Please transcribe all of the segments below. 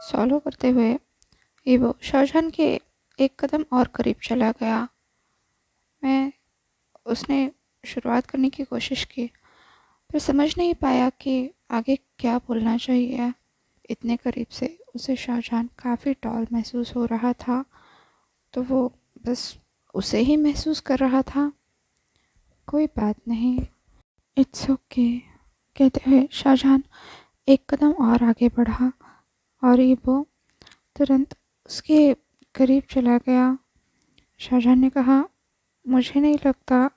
Solve करते हुए evo Shah Jahan के एक कदम और करीब चला गया। मैं उसने शुरुआत करने की कोशिश की, पर समझ नहीं पाया कि आगे क्या बोलना चाहिए। इतने करीब से उसे शाहजहान काफ़ी टॉल महसूस हो रहा था, तो वो बस उसे ही महसूस कर रहा था। कोई बात नहीं, इट्स ओके कहते हुए शाहजहान एक कदम और आगे बढ़ा और ईवो तुरंत उसके करीब चला गया। शाहजहान ने कहा, मुझे नहीं लगता,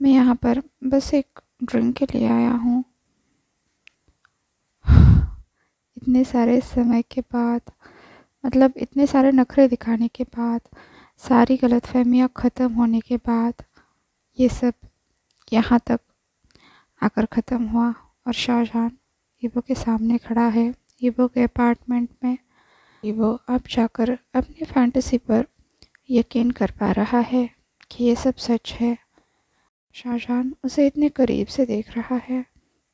मैं यहाँ पर बस एक ड्रिंक के लिए आया हूँ। इतने सारे समय के बाद, मतलब इतने सारे नखरे दिखाने के बाद, सारी गलतफहमियाँ ख़त्म होने के बाद, ये सब यहाँ तक आकर ख़त्म हुआ और शाहजहान ईवो के सामने खड़ा है, ईवो के अपार्टमेंट में। ईवो अब जाकर अपनी फैंटेसी पर यकीन कर पा रहा है कि ये सब सच है। शाहजहान उसे इतने करीब से देख रहा है,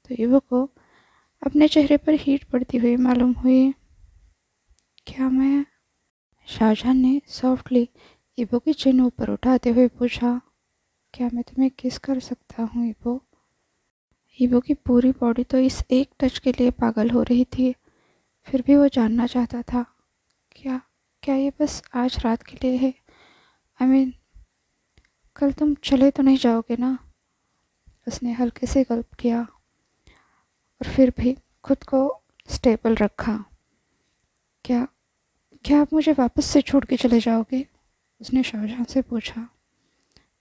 तो ईवो को अपने चेहरे पर हीट पड़ती हुई मालूम हुई। क्या मैं? शाहजहान ने सॉफ्टली ईवो की चिन ऊपर उठाते हुए पूछा, क्या मैं तुम्हें किस कर सकता हूँ ईवो? ईवो की पूरी बॉडी तो इस एक टच के लिए पागल हो रही थी, फिर भी वो जानना चाहता था, क्या क्या ये बस आज रात के लिए है? आई मीन, कल तुम चले तो नहीं जाओगे ना? उसने हल्के से गल्प किया और फिर भी खुद को स्टेबल रखा। क्या क्या आप मुझे वापस से छोड़ के चले जाओगे? उसने शाहजहां से पूछा।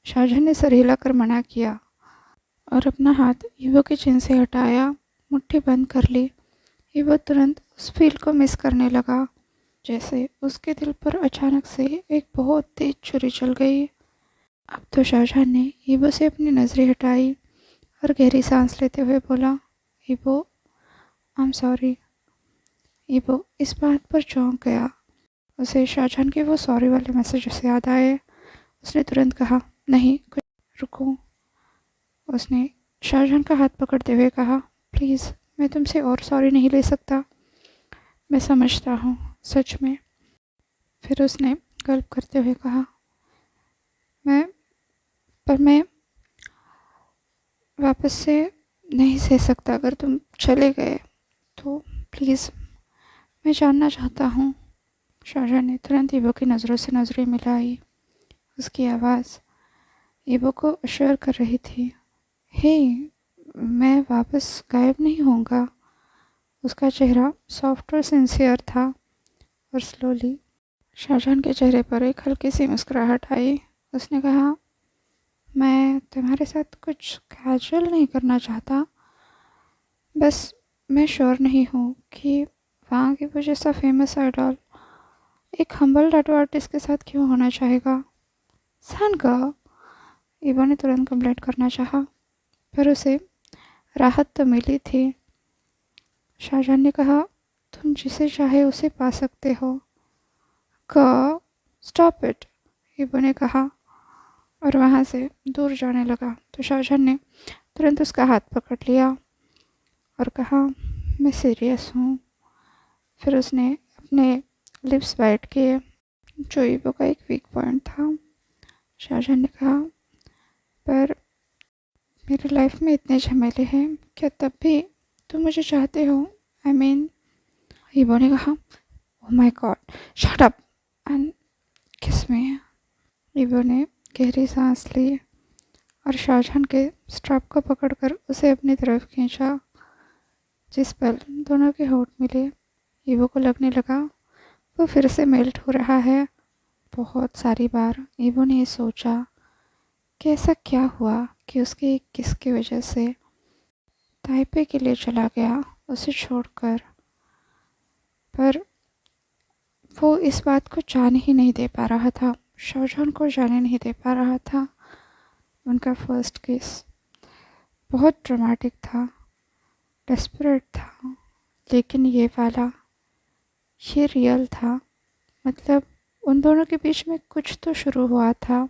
शाहजहां ने सर हिलाकर मना किया और अपना हाथ ईवो के चिन से हटाया, मुट्ठी बंद कर ली। ईवो तुरंत उस फील को मिस करने लगा, जैसे उसके दिल पर अचानक से एक बहुत तेज छुरी चल गई। अब तो शाहजहां ने ईवो से अपनी नज़रें हटाई और गहरी सांस लेते हुए बोला, evo, I am sorry. Evo इस बात पर चौंक गया। उसे शाहजहां के वो सॉरी वाले मैसेजेस याद आए। उसने तुरंत कहा, नहीं, कुछ रुको। उसने शाहजहां का हाथ पकड़ते हुए कहा, प्लीज़, मैं तुमसे और सॉरी नहीं ले सकता। मैं समझता हूँ, सच में। फिर उसने गल्प करते हुए कहा, मैं वापस से नहीं सह सकता अगर तुम चले गए तो। प्लीज़, मैं जानना चाहता हूँ। शाहजहां ने तुरंत ईवो की नज़रों से नज़रें मिलाई। उसकी आवाज़ ईवो को अश्योर कर रही थी, हे, मैं वापस गायब नहीं होऊंगा। उसका चेहरा सॉफ्ट और सिंसियर था और स्लोली शाहजहां के चेहरे पर एक हल्की सी मुस्कुराहट आई। उसने कहा, मैं तुम्हारे साथ कुछ कैजुअल नहीं करना चाहता, बस मैं श्योर नहीं हूँ कि वहाँ की वो जैसा फेमस आइडल एक हम्बल टैटू आर्टिस्ट के साथ क्यों होना चाहेगा। सन का ईवो ने तुरंत कंप्लेंट करना चाहा, पर उसे राहत तो मिली थी। शाहजहां ने कहा, तुम जिसे चाहे उसे पा सकते हो। का स्टॉप इट, ईवो ने कहा और वहाँ से दूर जाने लगा। तो शाहजहां ने तुरंत उसका हाथ पकड़ लिया और कहा, मैं सीरियस हूँ। फिर उसने अपने लिप्स बाइट किए, जो ईवो का एक वीक पॉइंट था। शाहजहां ने कहा, पर मेरी लाइफ में इतने झमेले हैं, क्या तब भी तुम मुझे चाहते हो? आई मीन, ईवो ने कहा, oh my God, shut up and किस मी। ईवो ने गहरी सांस ली और शाहजहां के स्ट्रैप को पकड़कर उसे अपनी तरफ खींचा। जिस पल दोनों के होंठ मिले, ईवो को लगने लगा वो फिर से मेल्ट हो रहा है। बहुत सारी बार ईवो ने सोचा कि ऐसा क्या हुआ कि उसके एक किस की वजह से ताइपे के लिए चला गया उसे छोड़कर, पर वो इस बात को जान ही नहीं दे पा रहा था। शाहजहां को जाने नहीं दे पा रहा था। उनका फर्स्ट किस बहुत ड्रामेटिक था, डेस्परेट था, लेकिन ये वाला, ये रियल था। मतलब उन दोनों के बीच में कुछ तो शुरू हुआ था,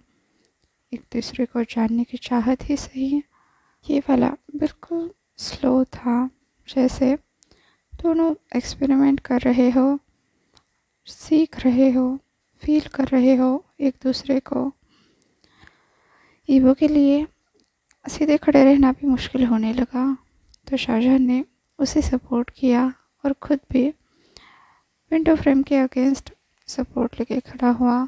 एक दूसरे को जानने की चाहत ही सही। ये वाला बिल्कुल स्लो था, जैसे दोनों एक्सपेरिमेंट कर रहे हो, सीख रहे हो, फील कर रहे हो एक दूसरे को। ईवो के लिए सीधे खड़े रहना भी मुश्किल होने लगा, तो शाहजहां ने उसे सपोर्ट किया और खुद भी विंडो फ्रेम के अगेंस्ट सपोर्ट लेके खड़ा हुआ।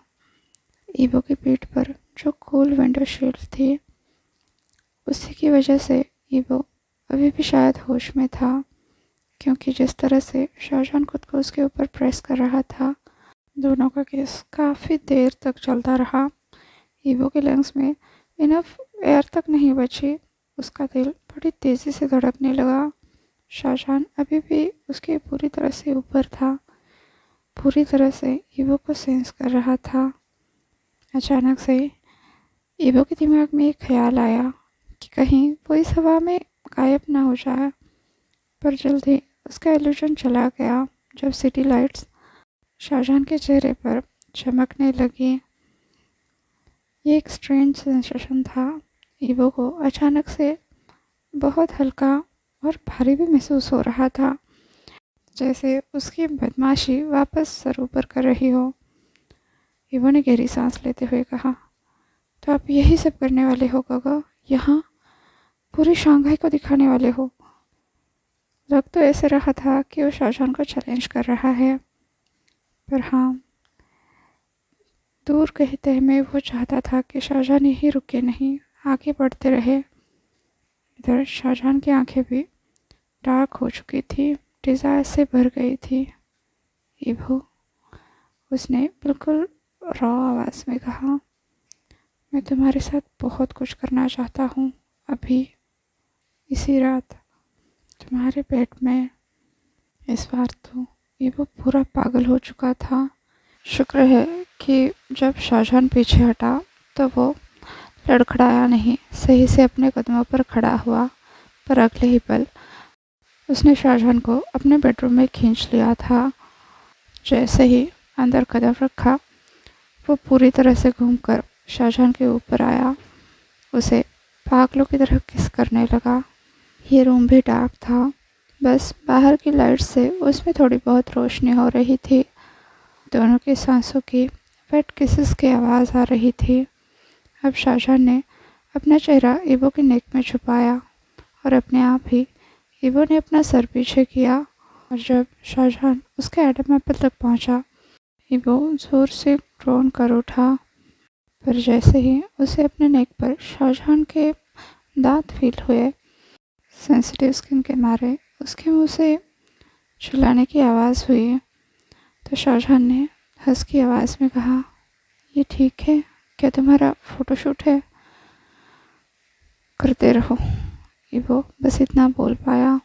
ईवो की पीठ पर जो कूल विंडो शील्ड थी, उसी की वजह से ईवो अभी भी शायद होश में था, क्योंकि जिस तरह से शाहजहां खुद को उसके ऊपर प्रेस कर रहा था, दोनों का केस काफ़ी देर तक चलता रहा। ईवो के लंग्स में इनफ एयर तक नहीं बची, उसका दिल बड़ी तेज़ी से धड़कने लगा। शाहजहां अभी भी उसके पूरी तरह से ऊपर था, पूरी तरह से ईवो को सेंस कर रहा था। अचानक से ईवो के दिमाग में एक ख्याल आया कि कहीं वो इस हवा में गायब ना हो जाए, पर जल्दी उसका इल्यूजन चला गया जब सिटी लाइट्स शाहजहां के चेहरे पर चमकने लगी। ये एक स्ट्रेंज सेंसेशन था। ईवो को अचानक से बहुत हल्का और भारी भी महसूस हो रहा था, जैसे उसकी बदमाशी वापस सर ऊपर कर रही हो। ईवो ने गहरी सांस लेते हुए कहा, तो आप यही सब करने वाले हो गगा? यहाँ पूरी शंघाई को दिखाने वाले हो? लग तो ऐसे रहा था कि वो शाहजहां को चैलेंज कर रहा है, पर हाँ, दूर कहीं तह में वो चाहता था कि शाहजहां यहीं रुके नहीं, आगे बढ़ते रहे। इधर शाहजहां की आंखें भी डार्क हो चुकी थी, डिज़ायर से भर गई थी। ईवो, उसने बिल्कुल रॉ आवाज़ में कहा, मैं तुम्हारे साथ बहुत कुछ करना चाहता हूँ अभी, इसी रात, तुम्हारे पेट में। इस बार तो ईवो पूरा पागल हो चुका था। शुक्र है कि जब शाहजहां पीछे हटा तो वो लड़खड़ाया नहीं, सही से अपने कदमों पर खड़ा हुआ। पर अगले ही पल उसने शाहजहां को अपने बेडरूम में खींच लिया था। जैसे ही अंदर कदम रखा, वो पूरी तरह से घूमकर शाहजहां के ऊपर आया, उसे पागलों की तरह किस करने लगा। ये रूम भी डार्क था, बस बाहर की लाइट से उसमें थोड़ी बहुत रोशनी हो रही थी। दोनों की सांसों की वेट किसेस की आवाज़ आ रही थी। अब शाहजहां ने अपना चेहरा ईवो के नेक में छुपाया और अपने आप ही ईवो ने अपना सर पीछे किया, और जब शाहजहां उसके एडम एप्पल तक पहुंचा, ईवो जोर से ग्रोन कर उठा। पर जैसे ही उसे अपने नेक पर शाहजहां के दांत फील हुए, सेंसिटिव स्किन के मारे उसके मुंह से चिल्लाने की आवाज़ हुई, तो शाहजहां ने हंस की आवाज़ में कहा, ये ठीक है? क्या तुम्हारा फ़ोटोशूट है? करते रहो। ईवो बस इतना बोल पाया।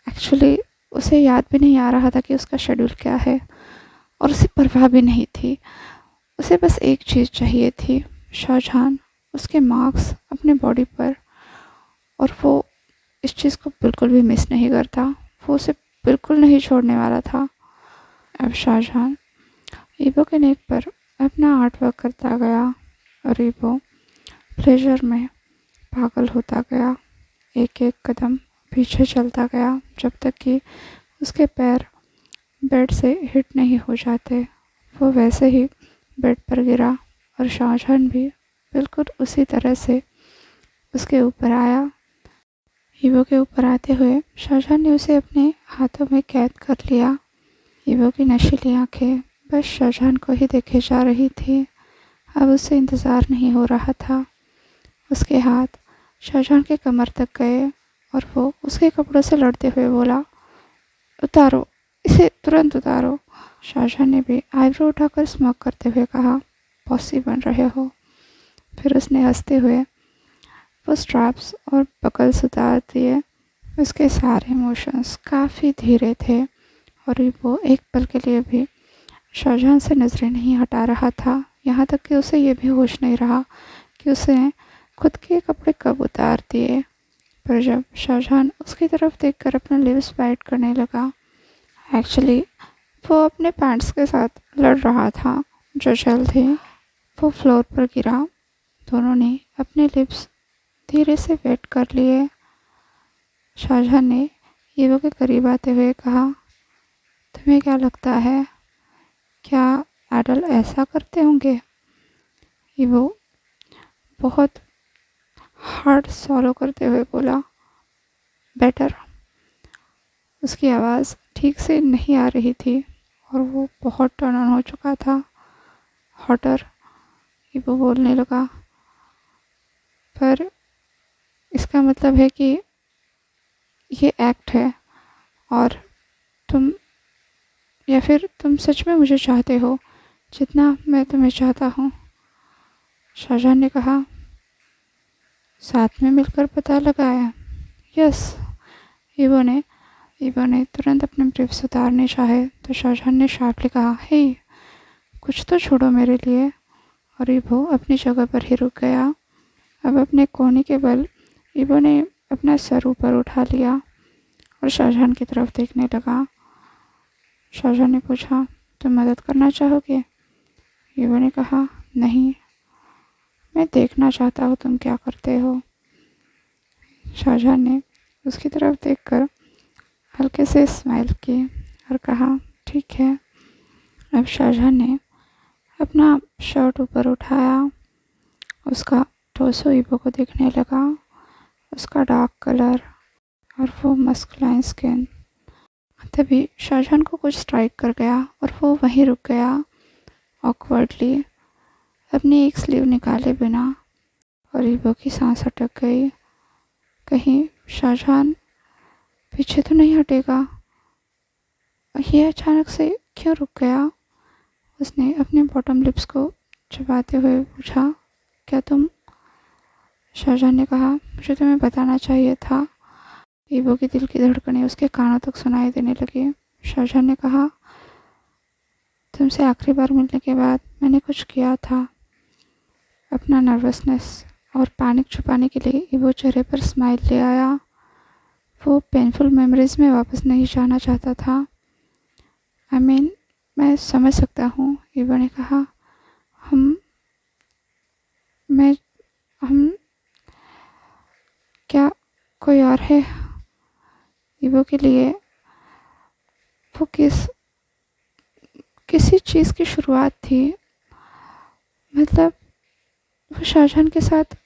एक्चुअली उसे याद भी नहीं आ रहा था कि उसका शेड्यूल क्या है, और उसे परवाह भी नहीं थी। उसे बस एक चीज़ चाहिए थी, शाहजहां, उसके मार्क्स अपने बॉडी पर, और वो इस चीज़ को बिल्कुल भी मिस नहीं करता। वो उसे बिल्कुल नहीं छोड़ने वाला था। अब शाहजहां ईवो के नेक पर अपना आर्ट वर्क करता गया, और ईवो प्लेजर में पागल होता गया। एक एक कदम पीछे चलता गया, जब तक कि उसके पैर बेड से हिट नहीं हो जाते। वो वैसे ही बेड पर गिरा, और शाहजहां भी बिल्कुल उसी तरह से उसके ऊपर आया। ईवो के ऊपर आते हुए शाहजहां ने उसे अपने हाथों में कैद कर लिया। ईवो की नशीली आंखें बस शाहजहां को ही देखे जा रही थी। अब उसे इंतज़ार नहीं हो रहा था। उसके हाथ शाहजहां के कमर तक गए, और वो उसके कपड़ों से लड़ते हुए बोला, उतारो, इसे तुरंत उतारो। शाहजहां ने भी आईब्रो उठाकर स्मोक करते हुए कहा, बॉसी बन रहे हो। फिर उसने हंसते हुए वो स्ट्रैप्स और बकल्स उतार दिए। उसके सारे मोशंस काफ़ी धीरे थे, और वो एक पल के लिए भी शाहजहां से नज़रें नहीं हटा रहा था। यहाँ तक कि उसे ये भी होश नहीं रहा कि उसने खुद के कपड़े कब उतार दिए। पर जब शाहजहां उसकी तरफ देखकर अपना लिप्स बाइट करने लगा, एक्चुअली वो अपने पैंट्स के साथ लड़ रहा था, जो जल्द ही वो फ्लोर पर गिरा। दोनों ने अपने लिप्स धीरे से वेट कर लिए। शाहजहां ने ईवो के करीब आते हुए कहा, तुम्हें क्या लगता है, क्या एडल ऐसा करते होंगे? ईवो बहुत हार्ड सॉलो करते हुए बोला, बेटर। उसकी आवाज़ ठीक से नहीं आ रही थी और वो बहुत टर्न ऑन हो चुका था। हॉटर। ईवो बोलने लगा, पर इसका मतलब है कि ये एक्ट है और तुम, या फिर तुम सच में मुझे चाहते हो जितना मैं तुम्हें चाहता हूँ? शाहजहां ने कहा, साथ में मिलकर पता लगाया। यस। ईवो ने तुरंत अपने ब्रीफ्स उतारने चाहे तो शाहजहां ने शार्पली कहा, हे, कुछ तो छोड़ो मेरे लिए। और ईवो अपनी जगह पर ही रुक गया। अब अपने कोहनी के बल ईवो ने अपना सर ऊपर उठा लिया और शाहजहां की तरफ देखने लगा। शाहजहां ने पूछा, तुम मदद करना चाहोगे? ईवो ने कहा, नहीं, मैं देखना चाहता हूँ तुम क्या करते हो। शाहजहां ने उसकी तरफ देखकर हल्के से स्माइल की और कहा, ठीक है। अब शाहजहां ने अपना शर्ट ऊपर उठाया। उसका टोसो ईवो को देखने लगा, उसका डार्क कलर और वो मस्कुलाइन स्किन। तभी शाहजहां को कुछ स्ट्राइक कर गया और वो वहीं रुक गया, ऑकवर्डली, अपनी एक स्लीव निकाले बिना। और ईवो की सांस अटक गई। कहीं शाहजहां पीछे तो नहीं हटेगा? ये अचानक से क्यों रुक गया? उसने अपने बॉटम लिप्स को चबाते हुए पूछा, क्या तुम? शाहजहां ने कहा, मुझे तुम्हें बताना चाहिए था। ईवो की दिल की धड़कनें उसके कानों तक सुनाई देने लगी। शाहजहां ने कहा, तुमसे आखिरी बार मिलने के बाद मैंने कुछ किया था। अपना नर्वसनेस और पैनिक छुपाने के लिए ईवो चेहरे पर स्माइल ले आया। वो पेनफुल मेमोरीज में वापस नहीं जाना चाहता था। मैं समझ सकता हूँ, ईवो ने कहा। हम मैं हम क्या कोई और है? ईवो के लिए वो किसी चीज़ की शुरुआत थी। मतलब वो शाहजहां के साथ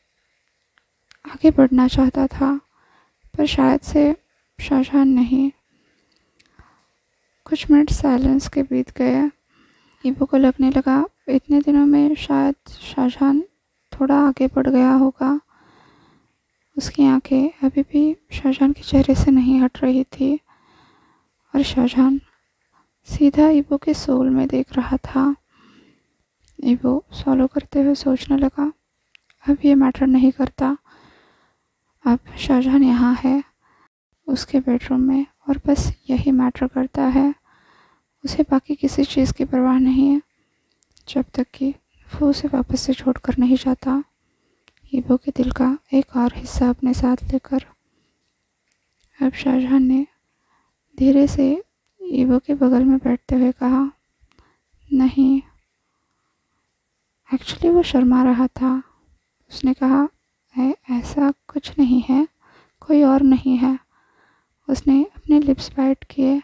आगे बढ़ना चाहता था, पर शायद से शाहजहां नहीं। कुछ मिनट साइलेंस के बीत गए। ईवो को लगने लगा इतने दिनों में शायद शाहजहां थोड़ा आगे बढ़ गया होगा। उसकी आंखें अभी भी शाहजहां के चेहरे से नहीं हट रही थी और शाहजहां सीधा ईवो के सोल में देख रहा था। ईवो सॉलो करते हुए सोचने लगा, अब ये मैटर नहीं करता। अब शाहजहां यहाँ है, उसके बेडरूम में, और बस यही मैटर करता है। उसे बाकी किसी चीज़ की परवाह नहीं है, जब तक कि वो उसे वापस से छोड़ कर नहीं जाता। ईवो के दिल का एक और हिस्सा अपने साथ लेकर अब शाहजहां ने धीरे से ईवो के बगल में बैठते हुए कहा, नहीं। एक्चुअली वो शर्मा रहा था। उसने कहा, ऐसा कुछ नहीं है, कोई और नहीं है। उसने अपने लिप्स बाइट किए,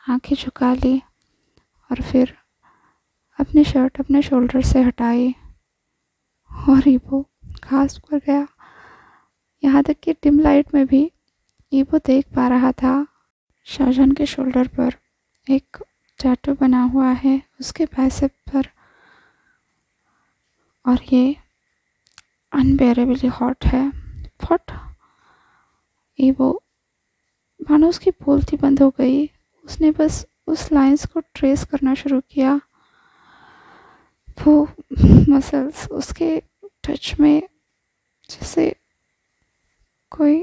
आंखें झुका ली और फिर अपनी शर्ट अपने शोल्डर से हटाई और ईवो घास पर गया। यहाँ तक कि डिम लाइट में भी ईवो देख पा रहा था शाहजहां के शोल्डर पर एक टैटू बना हुआ है, उसके बाइसेप पर, और ये अनबेरेबली हॉट है। व्हाट? ईवो मानो उसकी बोलती बंद हो गई। उसने बस उस लाइंस को ट्रेस करना शुरू किया। वो मसल्स उसके टच में जैसे कोई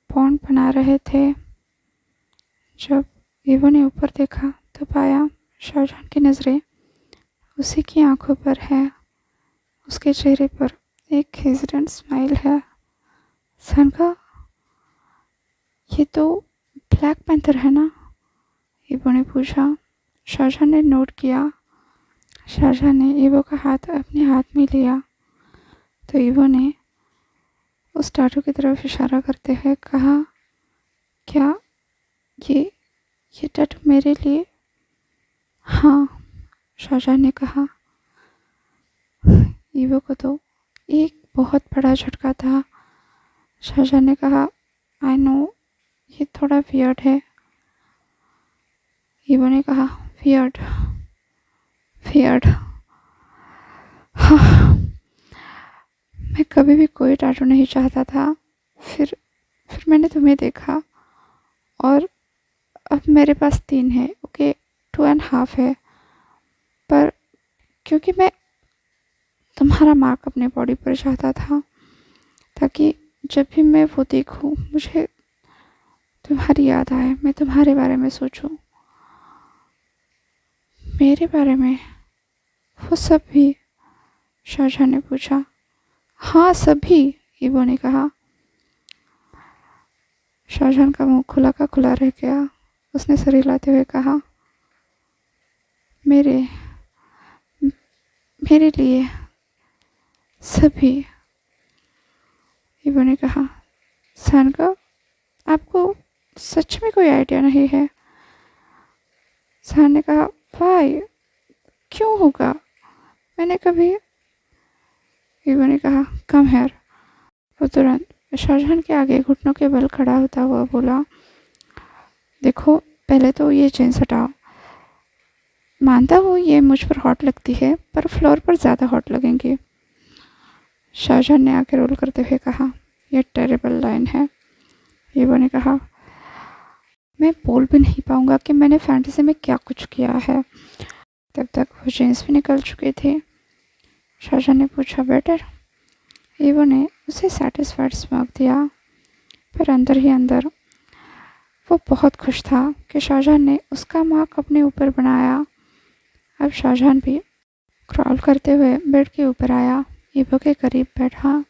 बॉन्ड बना रहे थे। जब ईवो ने ऊपर देखा तो पाया शाहजहां की नज़रें उसी की आंखों पर है। उसके चेहरे पर एक हेजिटेंट स्माइल है। सनका, ये तो ब्लैक पैंथर है ना? ईवो ने पूछा। शाहजहां ने नोट किया। शाहजहां ने ईवो का हाथ अपने हाथ में लिया तो ईवो ने उस टैटू की तरफ इशारा करते हुए कहा, क्या टैटू मेरे लिए? हाँ, शाहजहां ने कहा। ईवो को तो एक बहुत बड़ा झटका था। शाहजहां ने कहा, आई नो, ये थोड़ा वियर्ड है। ईवो ने कहा, वियर्ड? वियर्ड? हाँ, मैं कभी भी कोई टैटू नहीं चाहता था। फिर मैंने तुम्हें देखा और अब मेरे पास 3 है। ओके, 2.5 है, पर क्योंकि मैं तुम्हारा मार्क अपने बॉडी पर चाहता था, ताकि जब भी मैं वो देखूं मुझे तुम्हारी याद आए, मैं तुम्हारे बारे में सोचूं। मेरे बारे में? वो सब भी? शाहजहां ने पूछा। हाँ, सभी, ईवो ने कहा। शाहजहां का मुंह खुला का खुला रह गया। उसने सर हिलाते हुए कहा, मेरे मेरे लिए सभी। ईवो ने कहा, सानका, आपको सच में कोई आइडिया नहीं है? सान ने कहा, वाई, क्यों होगा? मैंने कभी। ईवो ने कहा, कम हेयर। वो तुरंत शाहजहां के आगे घुटनों के बल खड़ा होता हुआ बोला, देखो, पहले तो ये जींस हटाओ। मानता हूँ ये मुझ पर हॉट लगती है, पर फ्लोर पर ज़्यादा हॉट लगेंगी। शाहजहां ने आंखें रोल करते हुए कहा, यह टेरेबल लाइन है। ईवो ने कहा, मैं बोल भी नहीं पाऊंगा कि मैंने फैंटेसी में क्या कुछ किया है। तब तक वो जींस भी निकल चुके थे। शाहजहां ने पूछा, बेटर? ईवो ने उसे सेटिस्फाइड स्माइल दिया, पर अंदर ही अंदर वो बहुत खुश था कि शाहजहां ने उसका मार्क अपने ऊपर बनाया। अब शाहजहां भी क्रॉल करते हुए बेड के ऊपर आया, ईवो के करीब बैठा।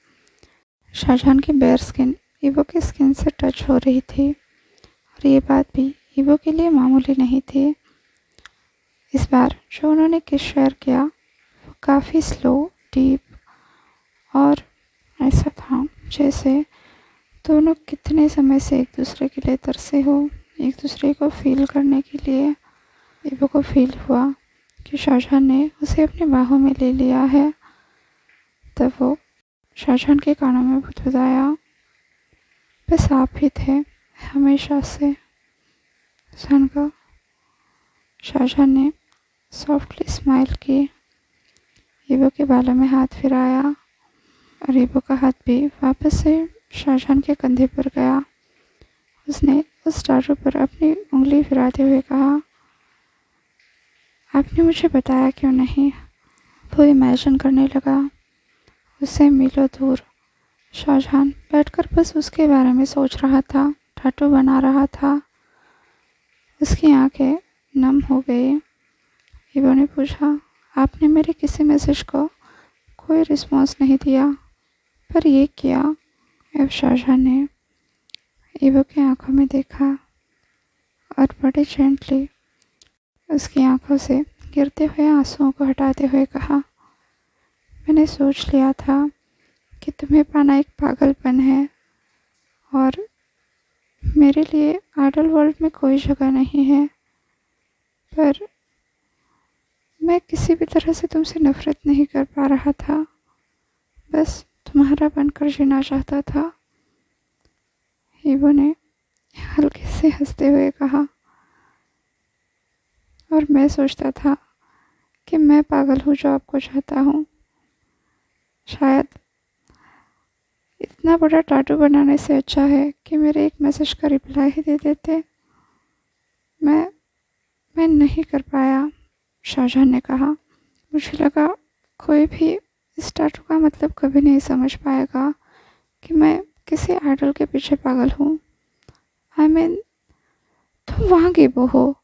शाहजहां की बेयर स्किन ईवो की स्किन से टच हो रही थी, और ये बात भी ईवो के लिए मामूली नहीं थी। इस बार जो उन्होंने किस शेयर किया वो काफ़ी स्लो, डीप और ऐसा था जैसे दोनों कितने समय से एक दूसरे के लिए तरसे हो, एक दूसरे को फील करने के लिए। ईवो को फील हुआ कि शाहजहां ने उसे अपनी बाहों में ले लिया है। तब वो शाहजहां के कानों में बुदबुदाया, बस आप ही थे हमेशा से, सनका। शाहजहां ने सॉफ्टली स्माइल की, ईवो के बालों में हाथ फिराया, और ईवो का हाथ भी वापस से शाहजहां के कंधे पर गया। उसने उस टैटू पर अपनी उंगली फिराते हुए कहा, आपने मुझे बताया क्यों नहीं? वो इमेजिन करने लगा, उससे मीलों दूर शाहजहां बैठकर बस उसके बारे में सोच रहा था, टैटू बना रहा था। उसकी आंखें नम हो गई। ईवो ने पूछा, आपने मेरे किसी मैसेज को कोई रिस्पॉन्स नहीं दिया, पर ये किया? अब शाहजहां ने ईवो की आंखों में देखा और बड़े जेंटली उसकी आंखों से गिरते हुए आंसुओं को हटाते हुए कहा, मैंने सोच लिया था कि तुम्हें पाना एक पागलपन है, और मेरे लिए आइडल वर्ल्ड में कोई जगह नहीं है, पर मैं किसी भी तरह से तुमसे नफरत नहीं कर पा रहा था, बस तुम्हारा बनकर जीना चाहता था। ईवो ने हल्के से हंसते हुए कहा, और मैं सोचता था कि मैं पागल हूँ जो आपको चाहता हूँ। शायद इतना बड़ा टैटू बनाने से अच्छा है कि मेरे एक मैसेज का रिप्लाई ही दे देते। मैं नहीं कर पाया, शाहजहां ने कहा। मुझे लगा कोई भी इस टैटू का मतलब कभी नहीं समझ पाएगा कि मैं किसी आइडल के पीछे पागल हूँ। आई मीन, तुम वहाँ गिबो हो,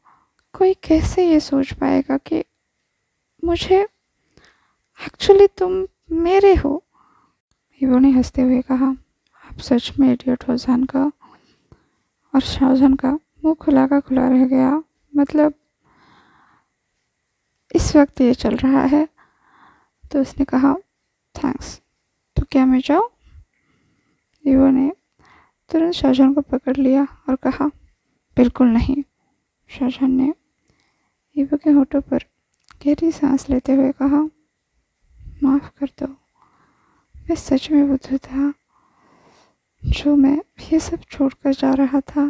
कोई कैसे ये सोच पाएगा कि मुझे एक्चुअली तुम मेरे हो? ईवो ने हंसते हुए कहा, आप सच में इडियट हो जानका। और शाहजहां का मुंह खुला का खुला रह गया। मतलब इस वक्त ये चल रहा है। तो उसने कहा, थैंक्स, तो क्या मैं जाऊँ? ईवो ने तुरंत शाहजहां को पकड़ लिया और कहा, बिल्कुल नहीं, शाहजहां ने ईबो के होठों पर गहरी सांस लेते हुए कहा, माफ़ कर दो, मैं सच में बुद्धू था। जो मैं ये सब छोड़कर जा रहा था।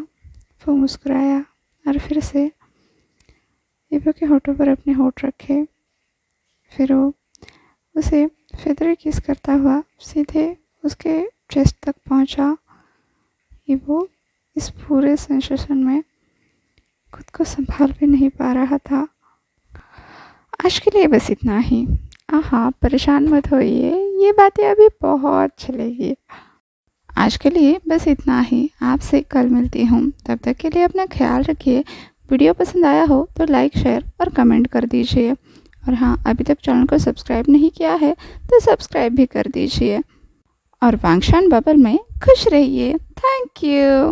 वो मुस्कुराया और फिर से ईबो के होठों पर अपने होठ रखे। फिर वो उसे फिदरे किस करता हुआ सीधे उसके चेस्ट तक पहुंचा। ईबो इस पूरे सेंसेशन में खुद को संभाल भी नहीं पा रहा था। आज के लिए बस इतना ही। हाँ, परेशान मत होइए, ये बातें अभी बहुत चलेगी। आज के लिए बस इतना ही। आपसे कल मिलती हूँ। तब तक के लिए अपना ख्याल रखिए। वीडियो पसंद आया हो तो लाइक, शेयर और कमेंट कर दीजिए। और हाँ, अभी तक चैनल को सब्सक्राइब नहीं किया है तो सब्सक्राइब भी कर दीजिए। और वांगशान बबल में खुश रहिए। Thank you.